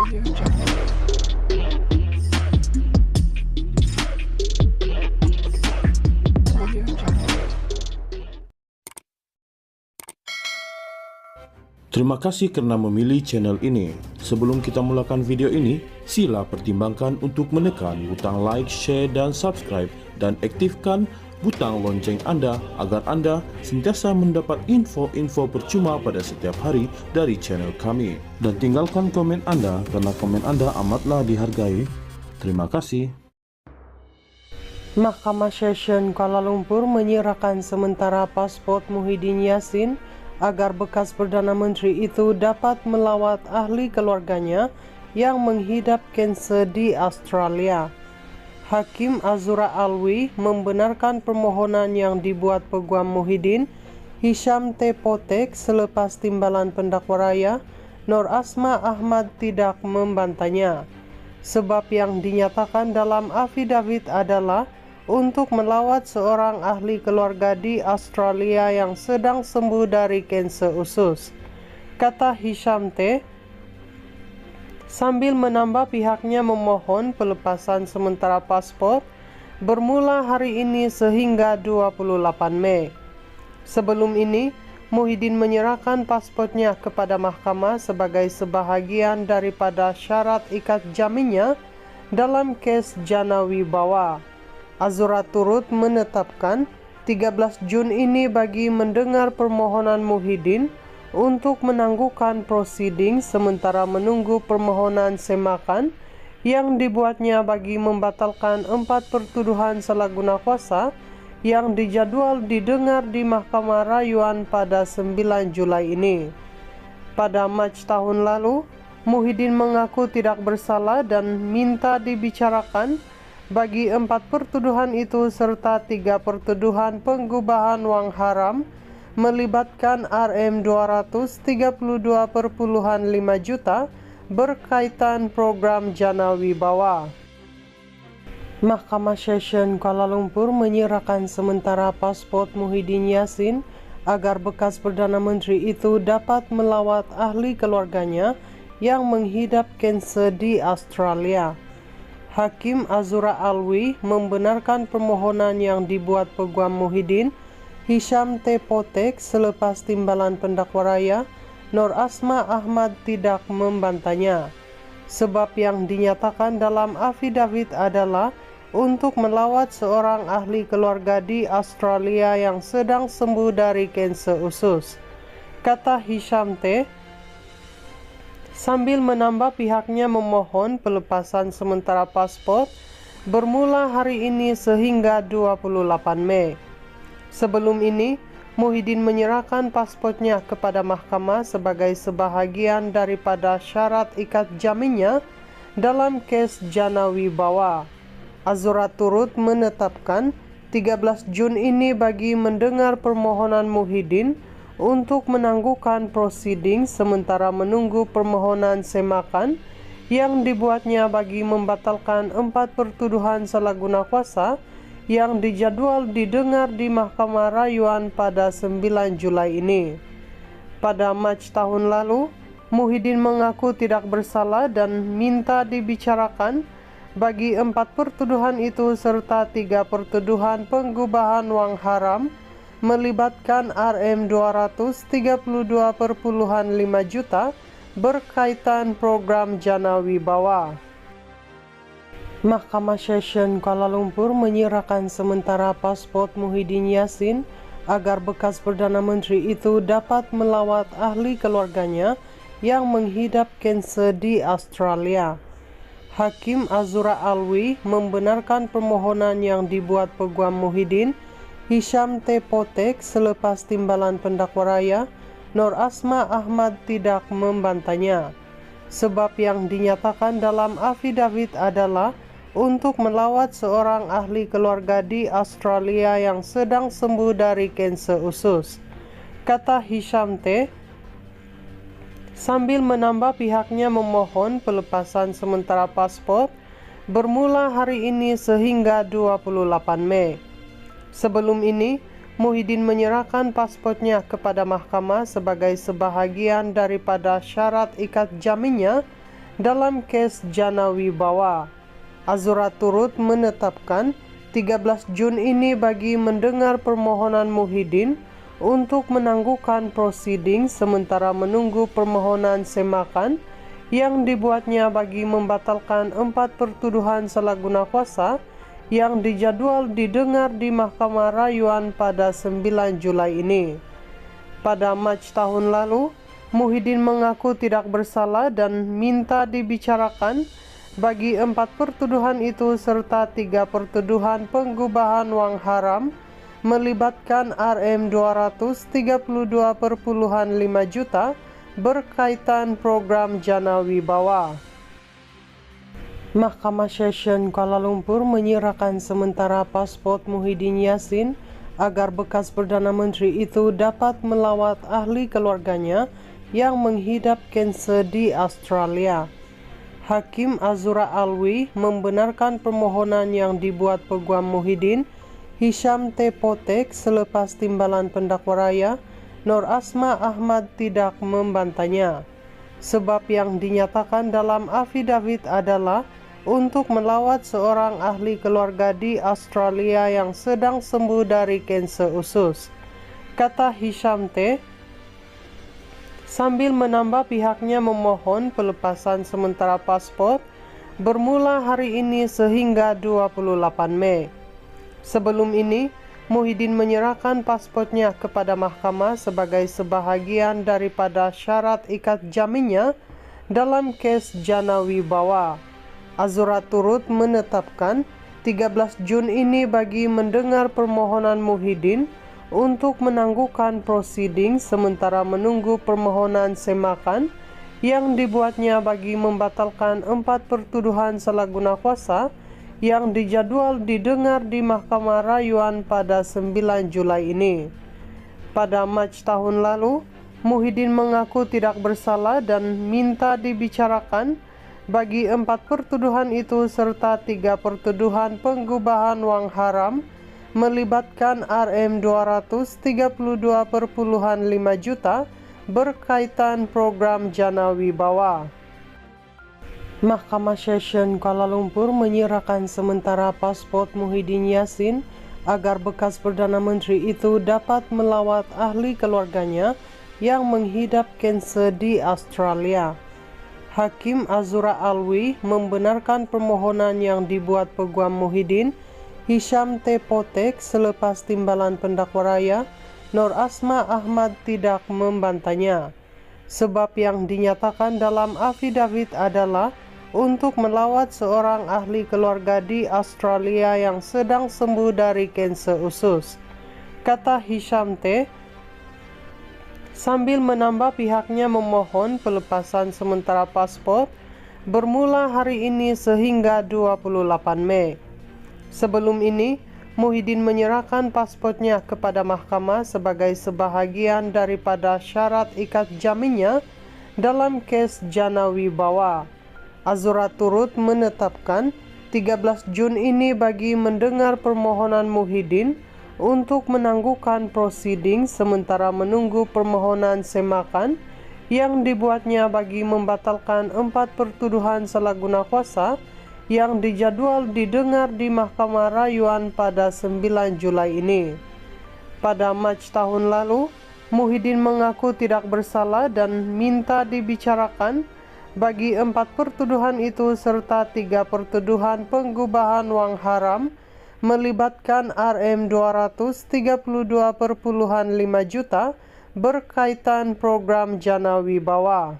Terima kasih karena memilih channel ini. Sebelum kita mulakan video ini, sila pertimbangkan untuk menekan butang like, share, dan subscribe, dan aktifkan butang lonceng Anda agar Anda sentiasa mendapat info-info percuma pada setiap hari dari channel kami. Dan tinggalkan komen Anda karena komen Anda amatlah dihargai. Terima kasih. Mahkamah Session Kuala Lumpur menyerahkan sementara paspor Muhyiddin Yassin agar bekas Perdana Menteri itu dapat melawat ahli keluarganya yang menghidap kanser di Australia. Hakim Azura Alwi membenarkan permohonan yang dibuat Peguam Muhyiddin, Hisham T. Potek, selepas timbalan pendakwa raya Nur Asma Ahmad tidak membantahnya. Sebab yang dinyatakan dalam afidavit adalah untuk melawat seorang ahli keluarga di Australia yang sedang sembuh dari kanser usus, kata Hisham T. Sambil menambah pihaknya memohon pelepasan sementara paspor bermula hari ini sehingga 28 Mei. Sebelum ini, Muhyiddin menyerahkan paspornya kepada mahkamah sebagai sebahagian daripada syarat ikat jaminnya dalam kes Jana Wibawa. Azura turut menetapkan 13 Jun ini bagi mendengar permohonan Muhyiddin untuk menangguhkan prosiding sementara menunggu permohonan semakan yang dibuatnya bagi membatalkan 4 pertuduhan salah guna kuasa yang dijadwal didengar di Mahkamah Rayuan pada 9 Julai ini. Pada Mac tahun lalu, Muhyiddin mengaku tidak bersalah dan minta dibicarakan bagi 4 pertuduhan itu serta 3 pertuduhan penggubahan wang haram melibatkan Rm232,5 juta berkaitan program Jana Wibawa. Mahkamah Session Kuala Lumpur menyerahkan sementara paspor Muhyiddin Yassin agar bekas Perdana Menteri itu dapat melawat ahli keluarganya yang menghidap kanser di Australia. Hakim Azura Alwi membenarkan permohonan yang dibuat Peguam Muhyiddin, Hisham T. Potek, selepas timbalan pendakwa raya Nur Asma Ahmad tidak membantahnya. Sebab yang dinyatakan dalam afidavit adalah untuk melawat seorang ahli keluarga di Australia yang sedang sembuh dari kanser usus, kata Hisham T. Sambil menambah pihaknya memohon pelepasan sementara paspor bermula hari ini sehingga 28 Mei. Sebelum ini, Muhyiddin menyerahkan paspornya kepada mahkamah sebagai sebahagian daripada syarat ikat jaminnya dalam kes Jana Wibawa. Azura turut menetapkan 13 Jun ini bagi mendengar permohonan Muhyiddin untuk menangguhkan prosiding sementara menunggu permohonan semakan yang dibuatnya bagi membatalkan 4 pertuduhan salah guna kuasa yang dijadwal didengar di Mahkamah Rayuan pada 9 Julai ini. Pada Mac tahun lalu, Muhyiddin mengaku tidak bersalah dan minta dibicarakan bagi 4 pertuduhan itu serta 3 pertuduhan penggubahan wang haram melibatkan Rm232,5 juta berkaitan program Jana Wibawa. Mahkamah Session Kuala Lumpur menyerahkan sementara paspor Muhyiddin Yassin agar bekas Perdana Menteri itu dapat melawat ahli keluarganya yang menghidap kanser di Australia. Hakim Azura Alwi membenarkan permohonan yang dibuat Peguam Muhyiddin, Hisham T. Potek, selepas timbalan pendakwa raya Nur Asma Ahmad tidak membantahnya. Sebab yang dinyatakan dalam afidavit adalah untuk melawat seorang ahli keluarga di Australia yang sedang sembuh dari kanser usus, kata Hisham T. Sambil menambah pihaknya memohon pelepasan sementara paspor bermula hari ini sehingga 28 Mei. Sebelum ini, Muhyiddin menyerahkan paspornya kepada mahkamah sebagai sebahagian daripada syarat ikat jaminnya dalam kes Jana Wibawa. Azura turut menetapkan 13 Jun ini bagi mendengar permohonan Muhyiddin untuk menangguhkan prosiding sementara menunggu permohonan semakan yang dibuatnya bagi membatalkan 4 pertuduhan salah guna kuasa yang dijadwal didengar di Mahkamah Rayuan pada 9 Julai ini. Pada Mac tahun lalu, Muhyiddin mengaku tidak bersalah dan minta dibicarakan bagi 4 pertuduhan itu serta 3 pertuduhan penggubahan wang haram melibatkan Rm 232,5 juta berkaitan program Jana Wibawa. Mahkamah Session Kuala Lumpur menyerahkan sementara pasport Muhyiddin Yassin agar bekas Perdana Menteri itu dapat melawat ahli keluarganya yang menghidap kanser di Australia. Hakim Azura Alwi membenarkan permohonan yang dibuat Peguam Muhyiddin Hisham T. Potek selepas timbalan pendakwa raya Nur Asma Ahmad tidak membantahnya. Sebab yang dinyatakan dalam afidavit adalah untuk melawat seorang ahli keluarga di Australia yang sedang sembuh dari kanser usus. Kata Hisham T. sambil menambah pihaknya memohon pelepasan sementara paspor bermula hari ini sehingga 28 Mei. Sebelum ini, Muhyiddin menyerahkan paspornya kepada mahkamah sebagai sebahagian daripada syarat ikat jaminnya dalam kes Jana Wibawa. Azura turut menetapkan 13 Jun ini bagi mendengar permohonan Muhyiddin untuk menangguhkan prosiding sementara menunggu permohonan semakan yang dibuatnya bagi membatalkan 4 pertuduhan salah guna kuasa yang dijadwal didengar di Mahkamah Rayuan pada 9 Julai ini. Pada Mac tahun lalu, Muhyiddin mengaku tidak bersalah dan minta dibicarakan bagi 4 pertuduhan itu serta 3 pertuduhan penggubahan wang haram melibatkan Rm 232,5 juta berkaitan program Jana Wibawa. Mahkamah Session Kuala Lumpur menyerahkan sementara pasport Muhyiddin Yassin agar bekas Perdana Menteri itu dapat melawat ahli keluarganya yang menghidap kanser di Australia. Hakim Azura Alwi membenarkan permohonan yang dibuat Peguam Muhyiddin Hisham T. Potek selepas timbalan pendakwa raya Nur Asma Ahmad tidak membantahnya. Sebab yang dinyatakan dalam afidavit adalah untuk melawat seorang ahli keluarga di Australia yang sedang sembuh dari kanser usus. Kata Hisham T. sambil menambah pihaknya memohon pelepasan sementara paspor bermula hari ini sehingga 28 Mei. Sebelum ini, Muhyiddin menyerahkan paspornya kepada mahkamah sebagai sebahagian daripada syarat ikat jaminnya dalam kes Jana Wibawa. Azura turut menetapkan 13 Jun ini bagi mendengar permohonan Muhyiddin untuk menangguhkan prosiding sementara menunggu permohonan semakan yang dibuatnya bagi membatalkan 4 pertuduhan salah guna kuasa yang dijadwal didengar di Mahkamah Rayuan pada 9 Julai ini. Pada Mac tahun lalu, Muhyiddin mengaku tidak bersalah dan minta dibicarakan bagi 4 pertuduhan itu serta 3 pertuduhan penggubahan wang haram melibatkan Rm 232,5 juta berkaitan program Jana Wibawa.